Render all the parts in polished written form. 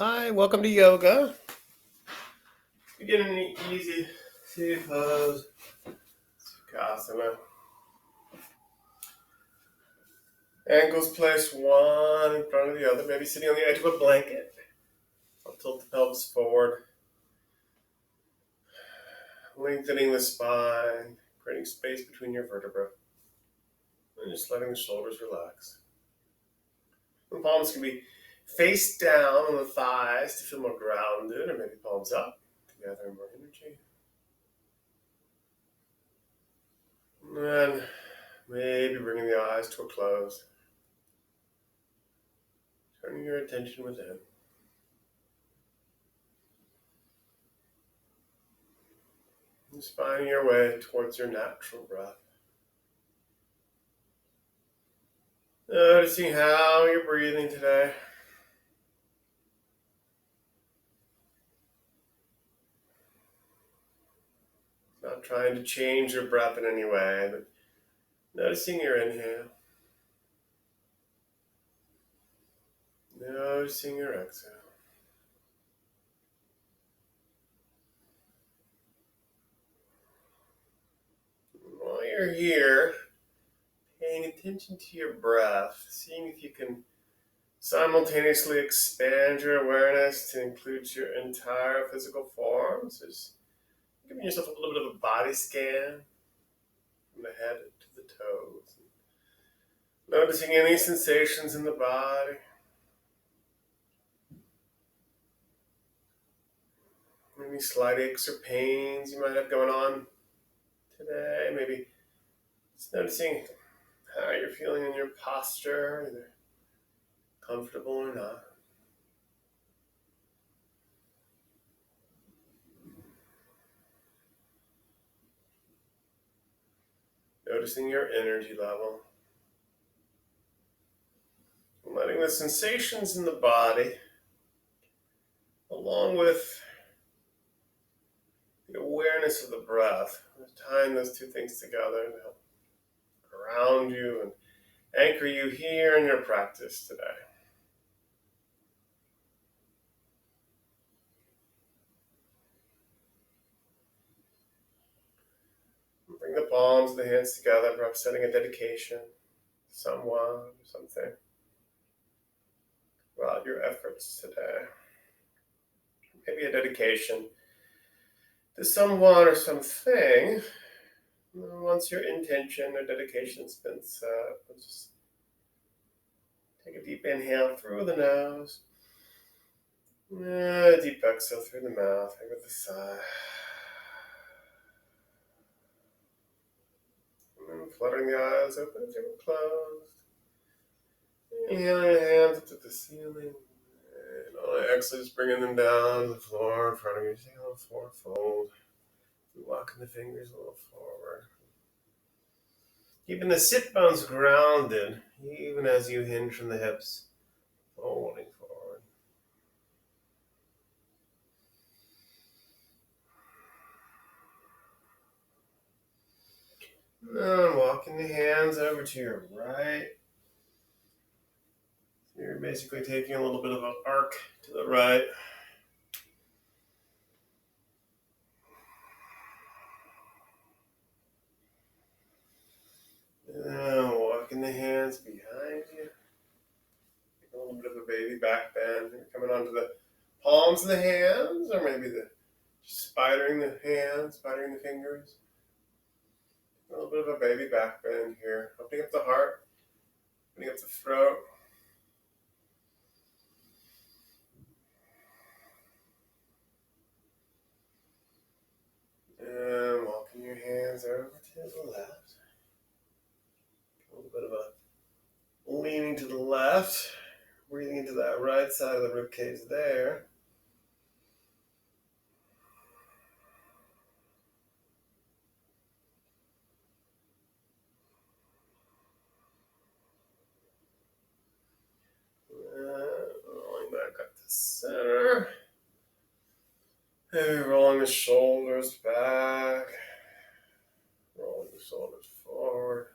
Hi, welcome to yoga. Begin in the easy seated pose, Sukhasana. Ankles placed one in front of the other, maybe sitting on the edge of a blanket. I'll tilt the pelvis forward, lengthening the spine, creating space between your vertebrae, and just letting the shoulders relax. The palms can be face down on the thighs to feel more grounded, or maybe palms up to gather more energy. And then maybe bringing the eyes to a close, turning your attention within. Just finding your way towards your natural breath. Noticing how you're breathing today. Not trying to change your breath in any way, but noticing your inhale. Noticing your exhale. While you're here, paying attention to your breath, seeing if you can simultaneously expand your awareness to include your entire physical form. So just giving yourself a little bit of a body scan from the head to the toes. Noticing any sensations in the body. Any slight aches or pains you might have going on today. Maybe just noticing how you're feeling in your posture, either comfortable or not. Noticing your energy level. Letting the sensations in the body, along with the awareness of the breath, tying those two things together to help ground you and anchor you here in your practice today. Bring the palms of the hands together, perhaps setting a dedication to someone or something about your efforts today. Maybe a dedication to someone or something. Once your intention or dedication's been set, just take a deep inhale through the nose. A deep exhale through the mouth, with a sigh. And then fluttering the eyes open as they were closed. Inhaling the hands up to the ceiling. And on the exhale, just bringing them down to the floor in front of you. Just take a little forward fold. Walking the fingers a little forward. Keeping the sit bones grounded, even as you hinge from the hips, folding forward. Now walking the hands over to your right. You're basically taking a little bit of an arc to the right. Now walking the hands behind you. A little bit of a baby back bend. You're coming onto the palms of the hands, or maybe just spidering the hands, spidering the fingers. A little bit of a baby back bend here. Opening up the heart, opening up the throat. And walking your hands over to the left. A little bit of a leaning to the left. Breathing into that right side of the ribcage there. Rolling back up to center. Maybe rolling the shoulders back. Rolling the shoulders forward.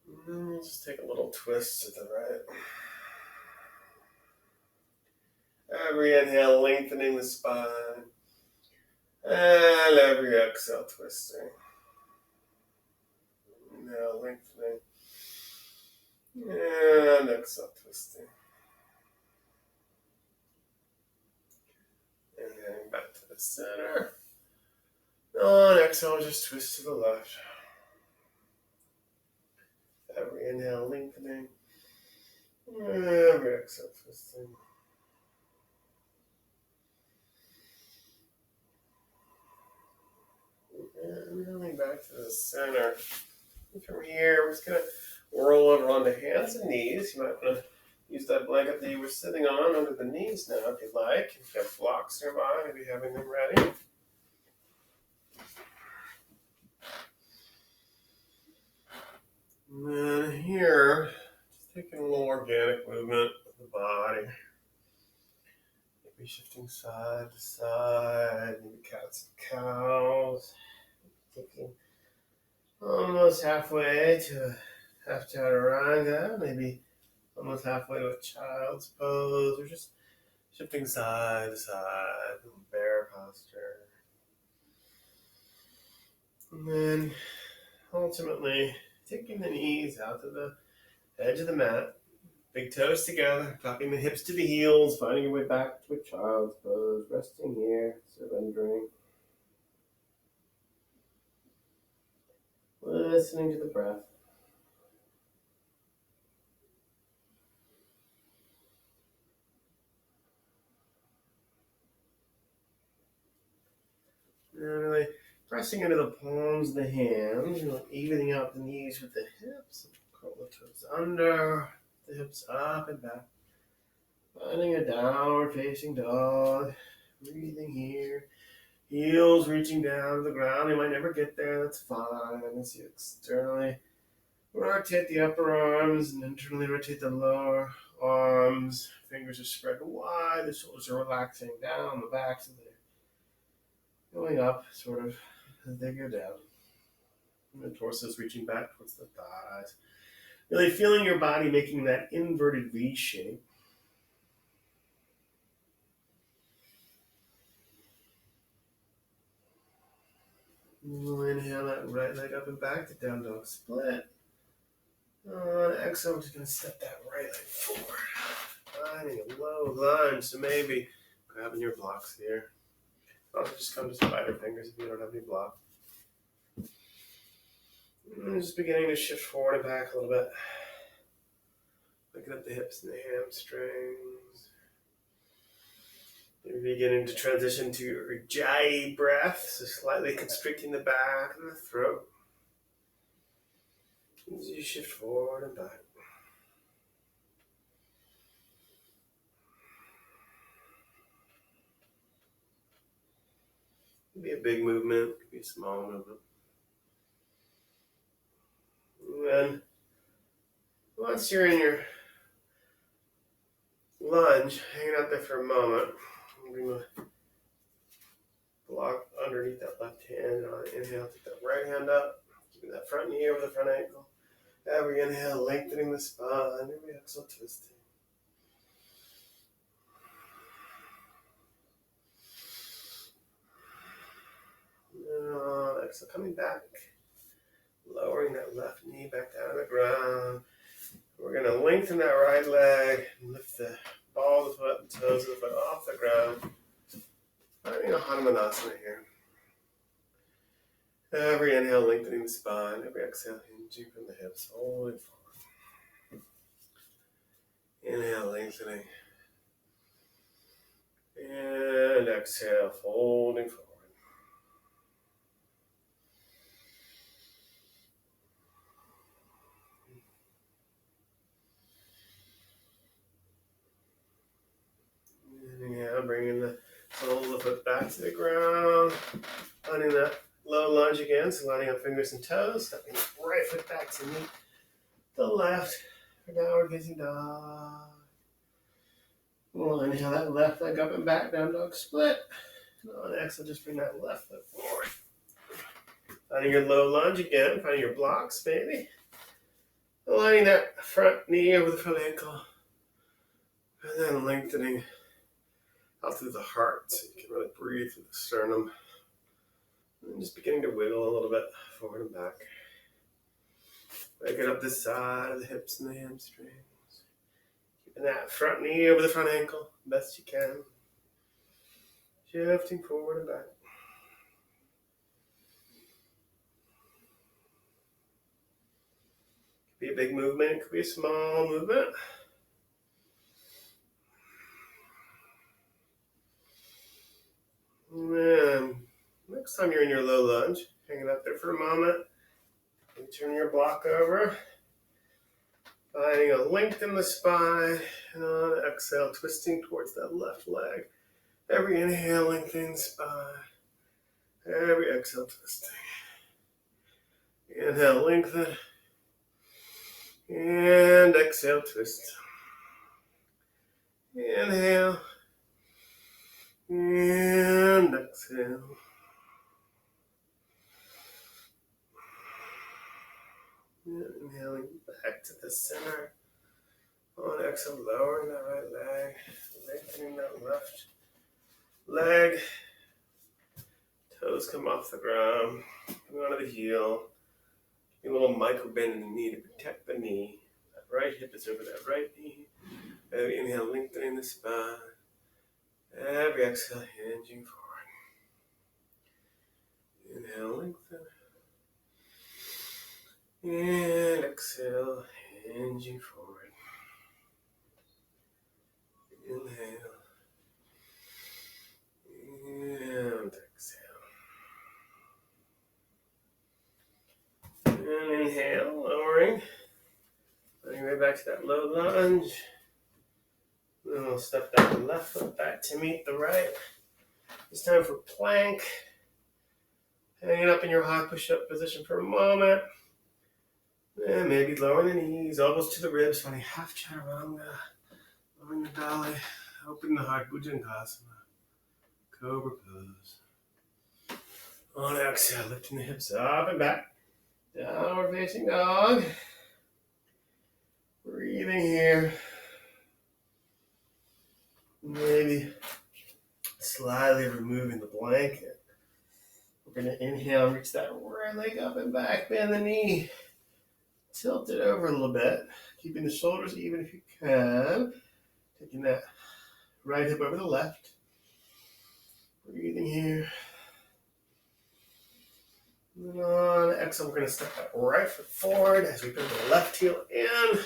And then we'll just take a little twist to the right. Every inhale, lengthening the spine. And every exhale, twisting. Inhale, lengthening. And exhale, twisting. And then back to the center. On exhale, just twist to the left. Every inhale, lengthening. Every exhale, twisting. And really back to the center. From here, we're just going to roll over onto hands and knees. You might want to use that blanket that you were sitting on under the knees now if you'd like. If you have blocks nearby, maybe having them ready. And then here, just taking a little organic movement of the body. Maybe shifting side to side, maybe cats and cows. Taking almost halfway to a half chaturanga, maybe almost halfway to a child's pose, or just shifting side to side, bear posture. And then ultimately taking the knees out to the edge of the mat, big toes together, dropping the hips to the heels, finding your way back to a child's pose, resting here, surrendering. Listening to the breath. And really pressing into the palms of the hands, evening out the knees with the hips. Curl the toes under, the hips up and back. Finding a downward facing dog. Breathing here. Heels reaching down to the ground. You might never get there, that's fine. As you externally rotate the upper arms and internally rotate the lower arms. Fingers are spread wide. The shoulders are relaxing down the back so they're going up sort of as they go down. And the torso is reaching back towards the thighs. Really feeling your body making that inverted V shape. We'll inhale that right leg up and back to down dog split. On exhale, we're just going to step that right leg forward. Finding a low lunge, so maybe grabbing your blocks here. I'll just come to spider fingers if you don't have any block. And just beginning to shift forward and back a little bit. Looking up the hips and the hamstrings. You're beginning to transition to your Ujjayi breath, so slightly constricting the back and the throat. As you shift forward and back. It could be a big movement, it could be a small movement. And then, once you're in your lunge, hanging out there for a moment, bring the block underneath that left hand. Inhale, take that right hand up, keeping that front knee over the front ankle. Every inhale, lengthening the spine. Every exhale, twisting. Exhale, coming back. Lowering that left knee back down to the ground. We're going to lengthen that right leg and lift the ball of the foot and toes of the foot off the ground. Finding a Hanumanasana here. Every inhale, lengthening the spine. Every exhale, hinging from the hips, holding forward. Inhale, lengthening. And exhale, folding forward. Inhale, bringing the sole of the foot back to the ground. Finding that low lunge again, so lining up fingers and toes. Stepping the right foot back to meet the left for downward facing dog. We'll inhale that left leg up and back, down dog split. And on exhale, just bring that left foot forward. Finding your low lunge again, finding your blocks maybe. Aligning that front knee over the front ankle. And then lengthening out through the heart so you can really breathe through the sternum. And just beginning to wiggle a little bit forward and back. Waking up this side of the hips and the hamstrings. Keeping that front knee over the front ankle best you can. Shifting forward and back. Could be a big movement, it could be a small movement. And next time you're in your low lunge, hang it up there for a moment. And turn your block over. Finding a length in the spine. And on exhale, twisting towards that left leg. Every inhale, lengthening the spine. Every exhale, twisting. Inhale, lengthen. And exhale, twist. Inhale. And exhale. And inhaling back to the center. On exhale, lowering that right leg. Lengthening that left leg. Toes come off the ground. Coming onto the heel. A little micro bend in the knee to protect the knee. That right hip is over that right knee. Every inhale, lengthening the spine. Every exhale, hinging forward. Inhale, lengthen. And exhale, hinging forward. Inhale. And exhale. And inhale, lowering. Bring right back to that low lunge. Then we'll step that left foot back to meet the right. It's time for plank. Hanging up in your high push-up position for a moment. And maybe lowering the knees, elbows to the ribs, finding half chaturanga. Lowering the belly, opening the heart, Bhujangasana. Cobra pose. On exhale, lifting the hips up and back. Downward facing dog. Breathing here. Maybe slightly removing the blanket. We're going to inhale, reach that right leg up and back, bend the knee. Tilt it over a little bit, keeping the shoulders even if you can. Taking that right hip over the left. Breathing here. And then on exhale, we're going to step that right foot forward as we bring the left heel in.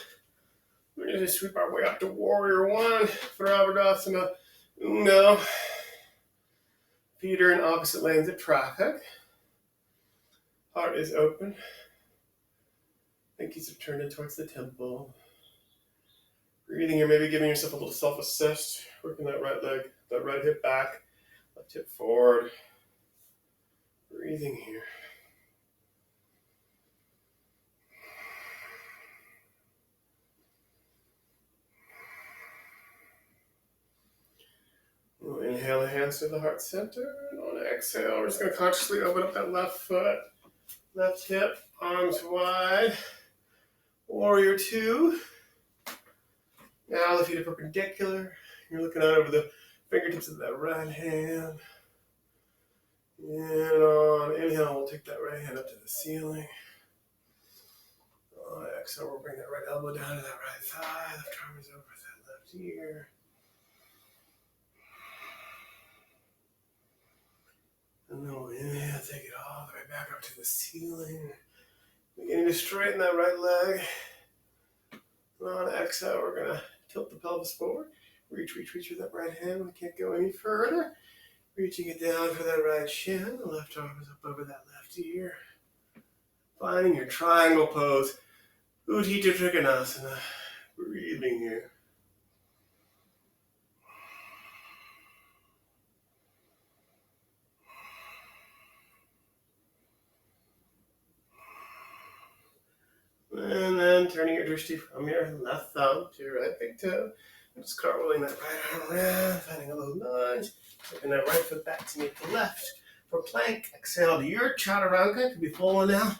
We're going to sweep our way up to Warrior One for Abhidasana Uno. Feet are in opposite lanes of traffic. Heart is open. Pinkies are turned in towards the temple. Breathing here, maybe giving yourself a little self-assist. Working that right leg, that right hip back, left hip forward. Breathing here. We'll inhale the hands to the heart center. And on exhale, we're just going to consciously open up that left foot. Left hip, arms wide. Warrior Two. Now the feet are perpendicular. You're looking out over the fingertips of that right hand. And on inhale, we'll take that right hand up to the ceiling. On exhale, we'll bring that right elbow down to that right thigh. Left arm is over that left ear. And then we'll inhale, take it all the way back up to the ceiling. Beginning to straighten that right leg. And on exhale, we're going to tilt the pelvis forward. Reach with that right hand. We can't go any further. Reaching it down for that right shin. The left arm is up over that left ear. Finding your triangle pose. Utthita Trikonasana. Breathing here. And then turning your drishti from your left thumb to your right big toe. And just cartwheeling that right arm around, finding a little lunge. Taking that right foot back to meet the left. For plank, exhale to your chaturanga. Could be full one now.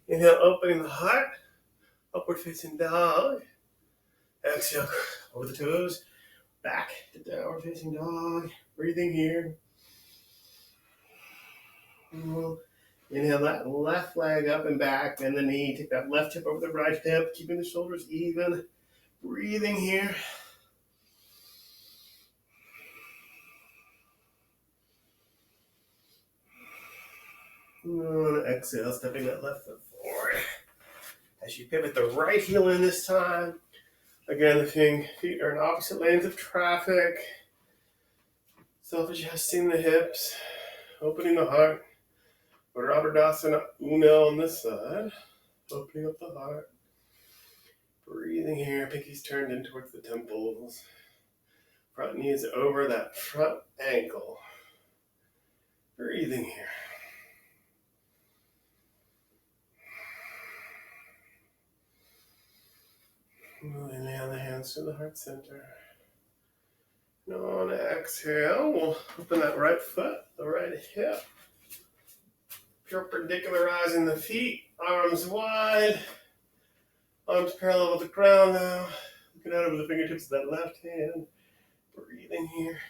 Inhale, opening the heart. Upward facing dog. Exhale, over the toes. back to downward facing dog. Breathing here. Inhale that left leg up and back, bend the knee, take that left hip over the right hip, keeping the shoulders even. Breathing here. And exhale, stepping that left foot forward. As you pivot the right heel in this time, again, the feet are in opposite lanes of traffic. Self-adjusting the hips, opening the heart. Urdhva Uno on this side, opening up the heart. Breathing here, pinkies turned in towards the temples. Front knee is over that front ankle. Breathing here. Inhale the hands to the heart center. And on exhale, we'll open that right foot, the right hip. Perpendicularizing the feet, arms wide. Arms parallel with the ground now. Looking out over the fingertips of that left hand. Breathing here.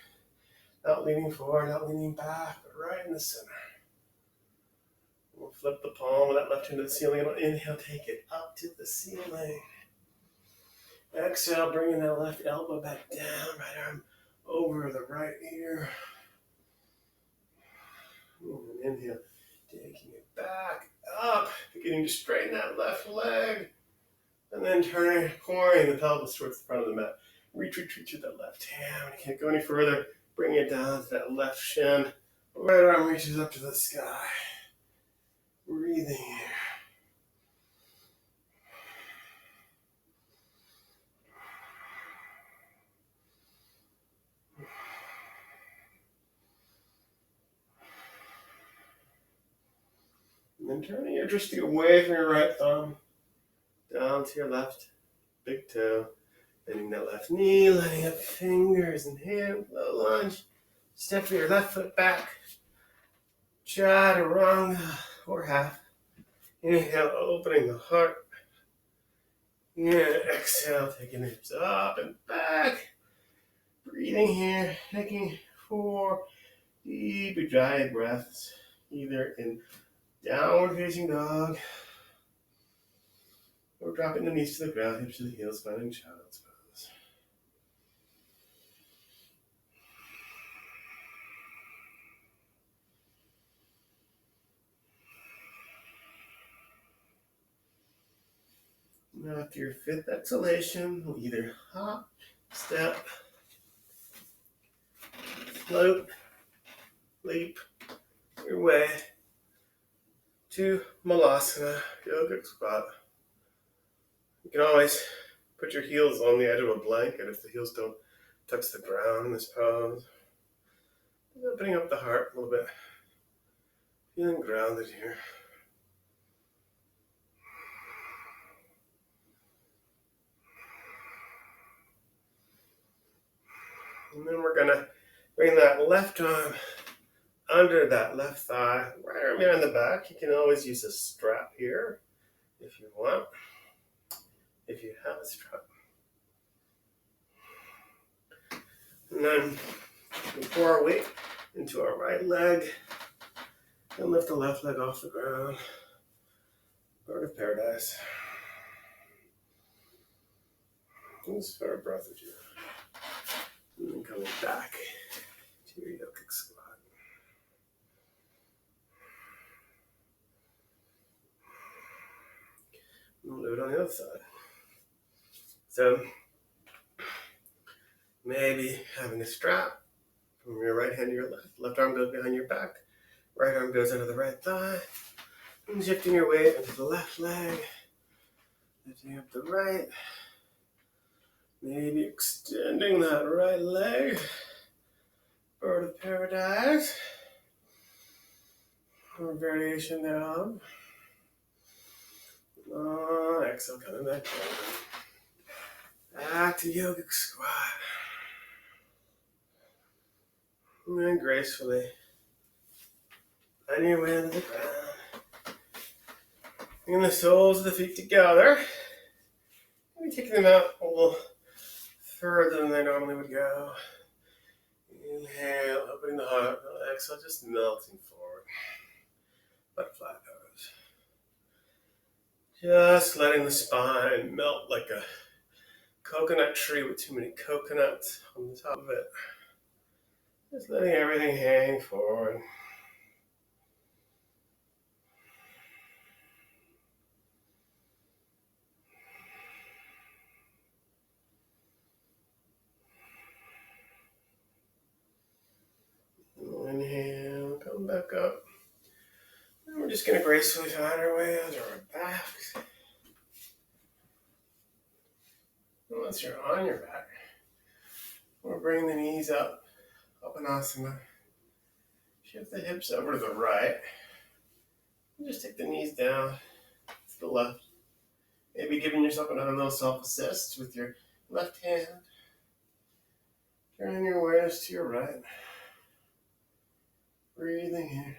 Not leaning forward, not leaning back, but right in the center. We'll flip the palm of that left hand to the ceiling. Inhale, take it up to the ceiling. Exhale, bringing that left elbow back down. Right arm over the right ear. And inhale, taking it back up. Beginning to straighten that left leg. And then turning, pouring the pelvis towards the front of the mat. Reach to that left hand. When you can't go any further, bring it down to that left shin. Right arm reaches up to the sky. Breathing here. And then turning your dristy away from your right thumb. Down to your left big toe. Bending that left knee, letting up fingers and hand, low lunge. Step your left foot back. Chaturanga or half. Inhale, opening the heart. And exhale, taking the hips up and back. Breathing here, taking 4 deep Ujjayi breaths, either in downward facing dog or dropping the knees to the ground, hips to the heels, finding child's pose. Now after your 5th exhalation, we'll either hop, step, float, leap your way to Malasana, yogic squat. You can always put your heels on the edge of a blanket if the heels don't touch the ground in this pose. Opening up the heart a little bit, feeling grounded here. And then we're gonna bring that left arm under that left thigh, right arm behind the back. You can always use a strap here if you want, if you have a strap. And then we pour our weight into our right leg and lift the left leg off the ground. Bird of paradise. Just for a breath or two. And then coming back to your yogic squat. And we'll do it on the other side. So, maybe having a strap from your right hand to your left. Left arm goes behind your back. Right arm goes under the right thigh. And shifting your weight into the left leg. Lifting up the right. Maybe extending that right leg. Bird of paradise. Or variation thereof. Exhale, coming back down. Back to yogic squat. And then gracefully on your way to the ground. Bring the soles of the feet together. Maybe taking them out a little further than they normally would go. Inhale, opening the heart. Exhale, just melting forward. Butterfly pose. Just letting the spine melt like a coconut tree with too many coconuts on the top of it. Just letting everything hang forward. Inhale, come back up. And we're just going to gracefully find our way onto our backs. And once you're on your back, we'll bring the knees up, Uttanasana. Shift the hips over to the right. And just take the knees down to the left. Maybe giving yourself another little self-assist with your left hand. Turning your awareness to your right. Breathing here.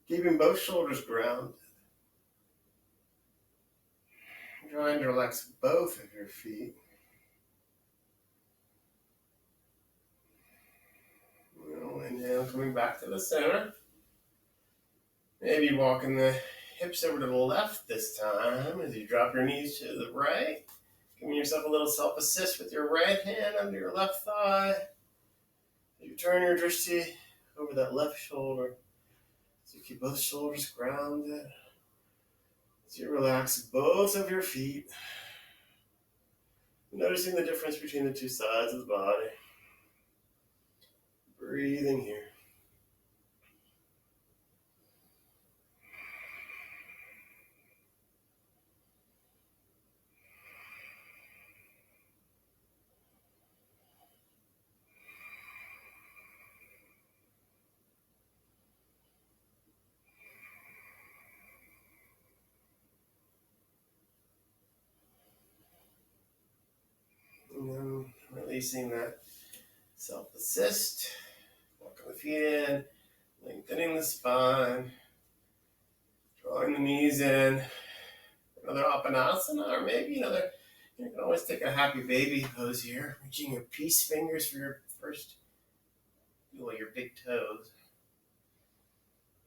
Keeping both shoulders grounded. Trying to relax both of your feet. Inhale, coming back to the center. Maybe walking the hips over to the left this time as you drop your knees to the right. Giving yourself a little self-assist with your right hand under your left thigh. As you turn your drishti over that left shoulder. So you keep both shoulders grounded. As you relax both of your feet. Noticing the difference between the two sides of the body. Breathing here. And then releasing that self-assist. Walking the feet in. Lengthening the spine. Drawing the knees in. Another Uttanasana, or maybe another. You can always take a happy baby pose here. Reaching your peace fingers for your first, your big toes.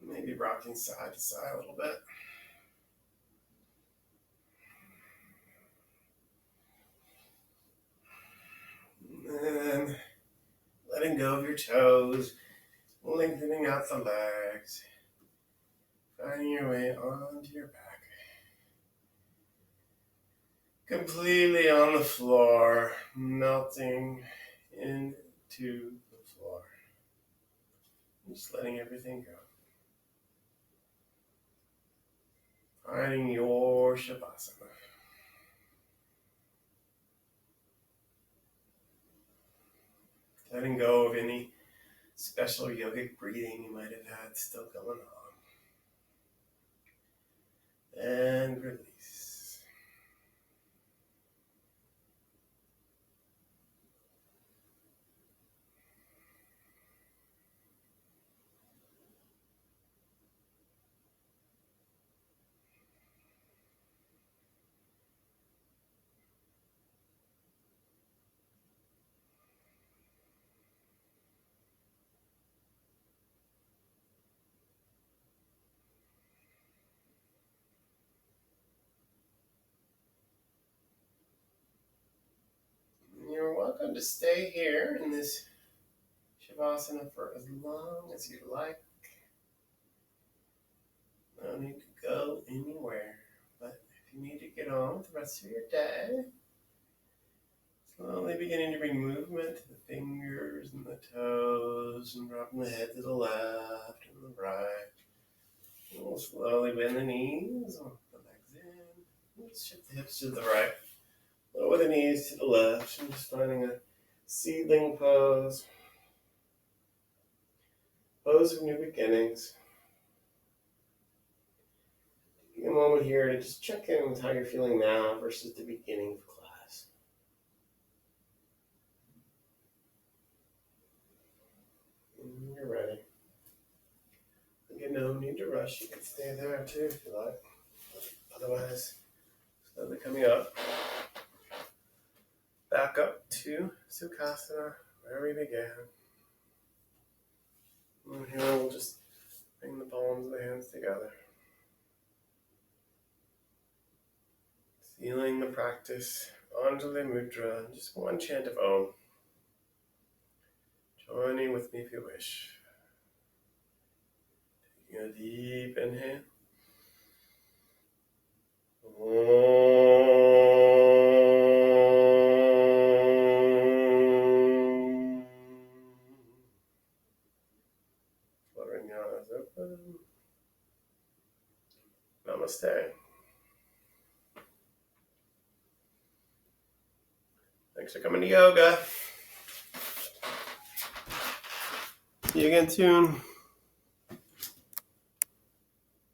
Maybe rocking side to side a little bit. And then letting go of your toes. Lengthening out the legs. Finding your way onto your back. Completely on the floor, melting into the floor. Just letting everything go. Finding your Shavasana. Letting go of any special yogic breathing you might have had still going on. And release. You're welcome to stay here in this Shavasana for as long as you like. No need to go anywhere, but if you need to get on with the rest of your day, slowly beginning to bring movement to the fingers and the toes, and dropping the head to the left and the right. And we'll slowly bend the knees, walk the legs in, and shift the hips to the right. Lower the knees to the left, and just finding a seedling pose. Pose of new beginnings. Take a moment here to just check in with how you're feeling now versus the beginning of class. And you're ready. Again, no need to rush. You can stay there too if you like. back up to Sukhasana, where we began. And here we'll just bring the palms of the hands together. Sealing the practice, Anjali Mudra, and just one chant of Om. Joining with me if you wish. Taking a deep inhale. Fluttering your eyes open. Namaste. Thanks for coming to yoga. See you again soon.